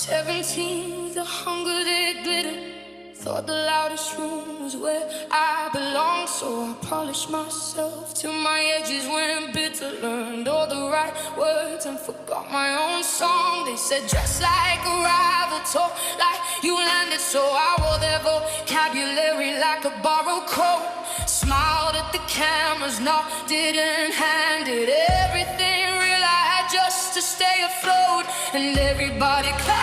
17 with the hunger that glittered. Thought the loudest room was where I belong, so I polished myself till my edges went bitter. Learned all the right words and forgot my own song. They said dress like a rival, talk like you landed, so I wore their vocabulary like a borrowed coat. Smiled at the cameras, no, didn't hand it. Everything real I had just to stay afloat, and everybody clapped